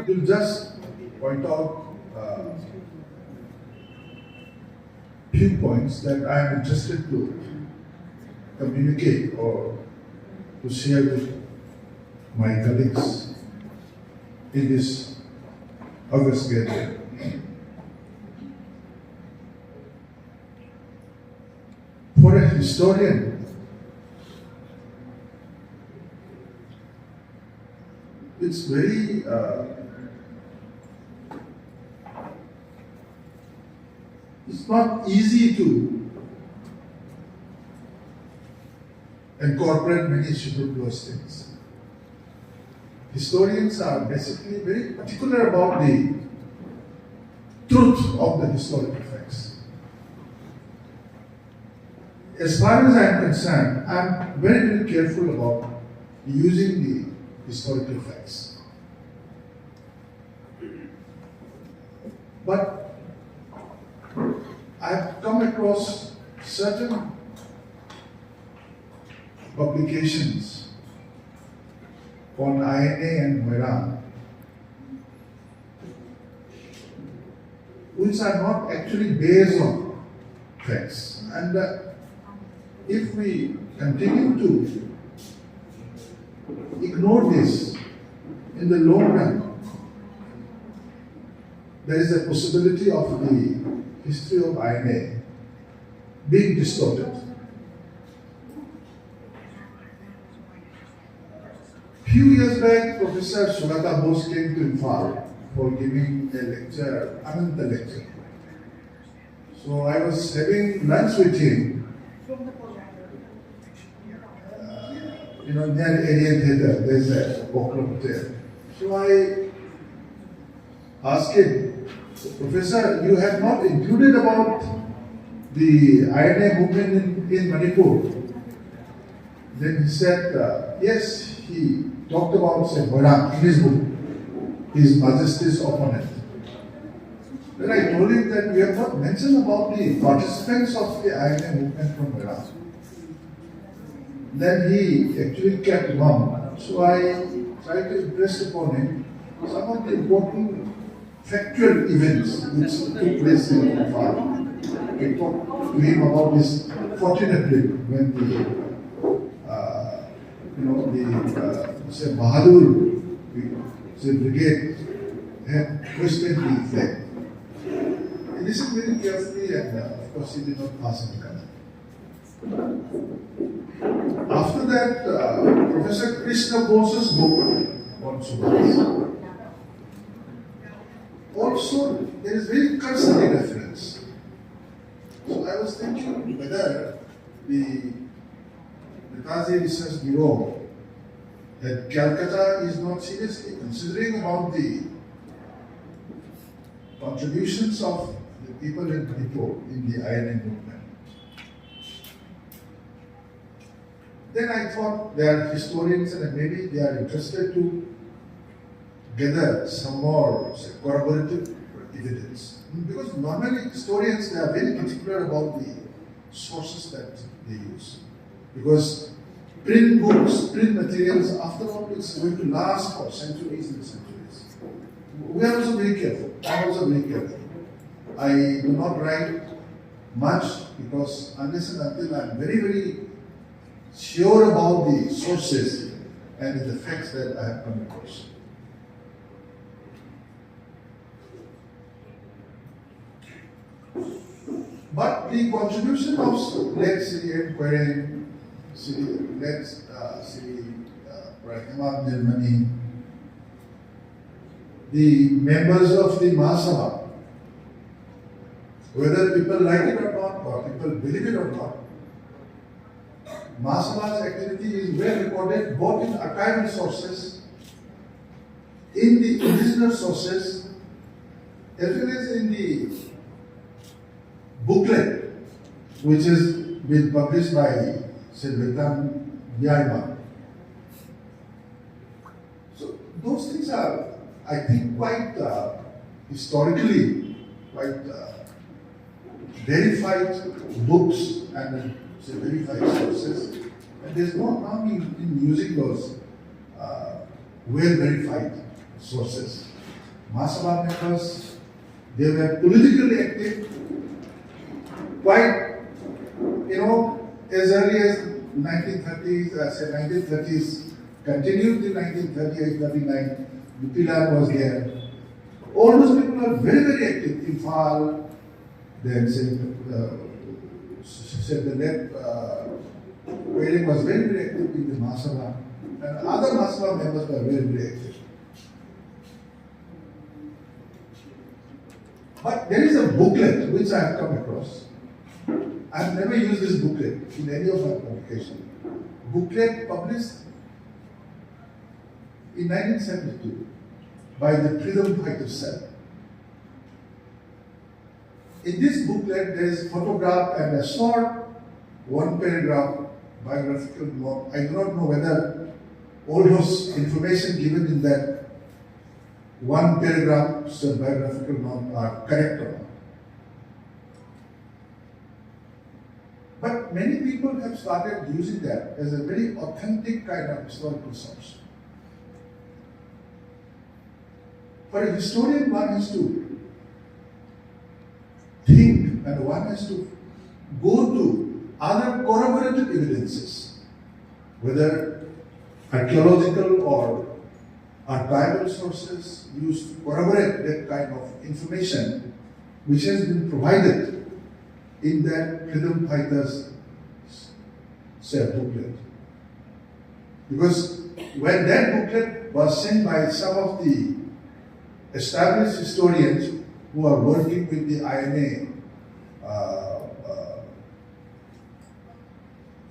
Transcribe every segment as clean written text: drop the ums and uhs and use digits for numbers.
will just point out few points that I am interested to communicate or to share with my colleagues in this August gathering. For a historian, it's very it's not easy to incorporate many superfluous things. Historians are basically very particular about the truth of the historical facts. As far as I am concerned, I am very, very careful about using the historical facts. But I have come across certain publications on INA and Moiran which are not actually based on facts. And if we continue to ignore this in the long run, there is a possibility of the history of INA being distorted. Few years back, Professor Bose came to Imphal for giving a lecture, Ananta lecture. So I was having lunch with him, near Aryan Theatre, there's a book club there. So I asked him, Professor, you have not included about the INA movement in Manipur. Then he said, yes, he talked about, say, Moiran in his book, His Majesty's Opponent. Then I told him that we have not mentioned about the participants of the INA movement from Moiran. Then he actually kept mum. So I tried to impress upon him some of the important factual events which took place in Imphal. I talked to him about this 14th April when Bahadur brigade had hoisted the flag. He listened very carefully and of course he did not pass any comment. After that, Professor Krishna Bose's book on Subhas. Also, there is very cursory reference. So I was thinking whether the Netaji Research Bureau at Calcutta is not seriously considering about the contributions of the people in Manipur in the INA movement. Then I thought they are historians and maybe they are interested to gather some more corroborative evidence. Because normally historians, they are very particular about the sources that they use. Because print books, print materials, after all, it's going to last for centuries and centuries. We are also very careful. I am also very careful. I do not write much because unless and until I am very, very sure about the sources and the facts that I have come across. But the contribution of let's say Queren, let's say Rahman Germany, the members of the Mahasabha, whether people like it or not, or people believe it or not, Mahasabha's activity is well recorded both in archival sources, in the original sources, as well as in the booklet, which has been published by Silvetan Yaima. So those things are, I think, quite historically, quite verified books and verified sources. And there's no harm in using those well-verified sources. Mahasabha members, they were politically active, quite, as early as 1930s, continued in 1938-39, Uppilan was there. All those people are very, very active in Fal, then said the late Wailing was very, very active in the Mahasabha, and other Mahasabha members were very, very active. But there is a booklet which I have come across. I have never used this booklet in any of my publications. Booklet published in 1972 by the Freedom Fighter Cell. In this booklet, there is a photograph and a short one-paragraph biographical note. I do not know whether all those information given in that one paragraph biographical note are correct or not. But many people have started using that as a very authentic kind of historical source. For a historian, one has to think and one has to go to other corroborative evidences, whether archaeological or archival sources used to corroborate that kind of information which has been provided in that freedom fighters' booklet. Because when that booklet was sent by some of the established historians who are working with the INA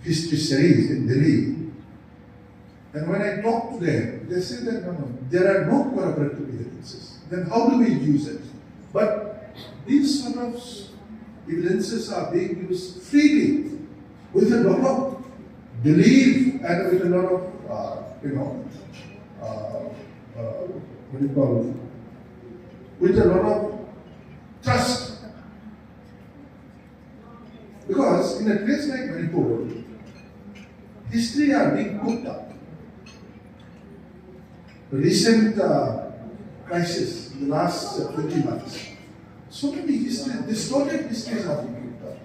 history series in Delhi, and when I talked to them, they said that no, there are no corroborative evidences. Then how do we use it? But these sort of evidences are being used freely with a lot of belief and with a lot of, with a lot of trust. Because in a place like Manipur, history are being cooked up. The recent crisis in the last 20 months, so many distorted histories are being cooked up.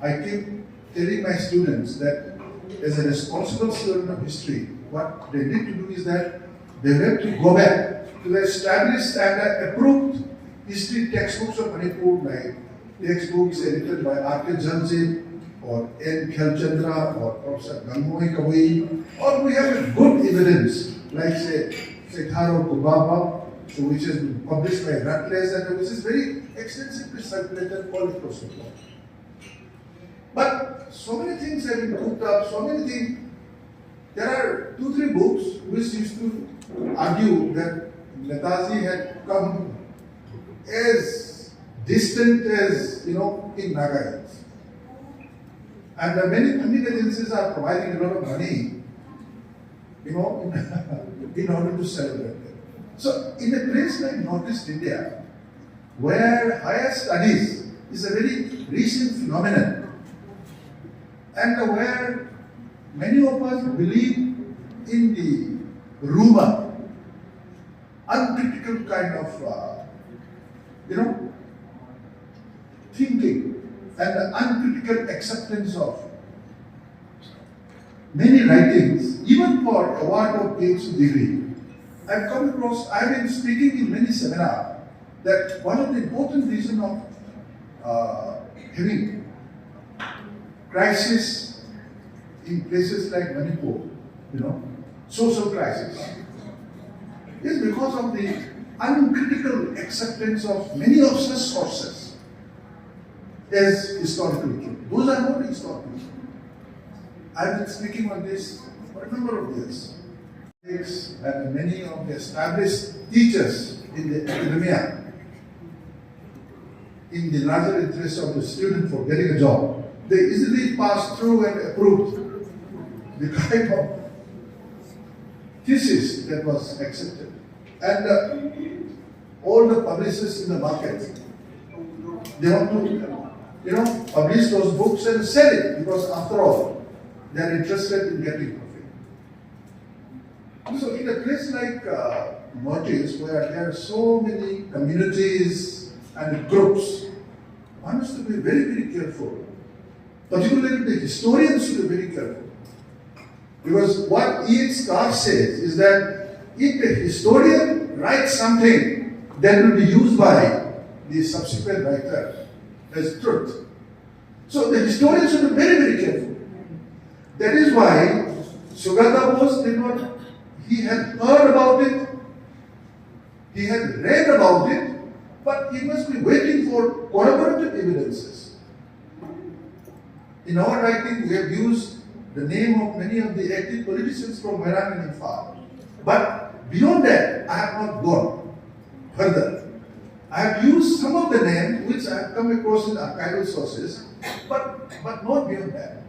I keep telling my students that as a responsible student of history, what they need to do is that they have to go back to the established and approved history textbooks of Manipur, like textbooks edited by R.K. Janjit or N. Chandra or Prof. Gangohi Kawai, or we have a good evidence like say Tharo Kubaba, which has been published by Routledge and which is very extensively circulated all across the world. But so many things have been cooked up, so many things. There are 2-3 books which used to argue that Netaji had come as distant as, in Naga Hills. And many funding agencies are providing a lot of money, in order to celebrate it. So, in a place like Northeast India, where higher studies is a very recent phenomenon, and where many of us believe in the rumor, uncritical kind of, thinking, and the uncritical acceptance of many writings, even for award of PhD degree. I've been speaking in many seminars that one of the important reasons of having crisis in places like Manipur, social crisis, is because of the uncritical acceptance of many of such sources as historically true. Those are not historical. I've been speaking on this for a number of years. And many of the established teachers in the academia, in the larger interest of the student for getting a job, they easily passed through and approved the kind of thesis that was accepted. And all the publishers in the market, they want to, publish those books and sell it, because after all, they are interested in getting profit. So in a place like Northeast, where there are so many communities and groups, one has to be very, very careful. Particularly the historians should be very careful. Because what E.H. Carr says is that if a historian writes something, that will be used by the subsequent writer as truth. So the historian should be very, very careful. That is why Sugata Bose did not, he had heard about it, he had read about it, but he must be waiting for corroborative evidences. In our writing, we have used the name of many of the active politicians from Merang and Imphal. But beyond that, I have not gone further. I have used some of the names which I have come across in archival sources, but not beyond that.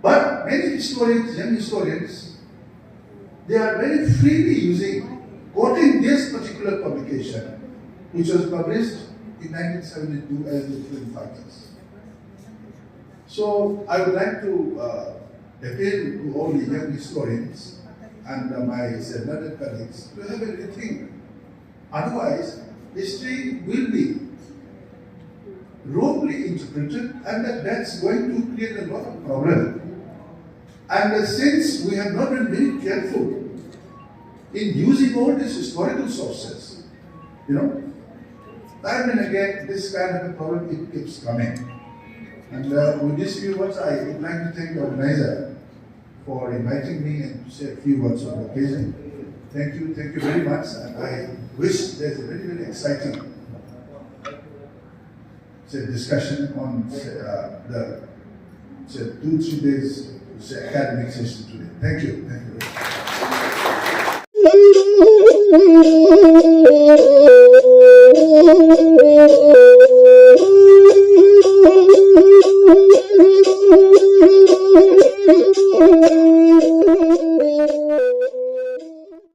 But many historians, young historians, they are very freely quoting this particular publication, which was published in 1972 as the Freedom Fighters. So I would like to appeal to all the young historians and my learned colleagues to have a rethink. Otherwise, history will be wrongly interpreted, and that's going to create a lot of problem. And since we have not been very careful in using all these historical sources, time and again this kind of a problem it keeps coming. And with these few words, I would like to thank the organizer for inviting me and to say a few words on the occasion. Thank you very much, and I wish there's a very, very exciting discussion on the 2-3 days academic session today. Thank you very much.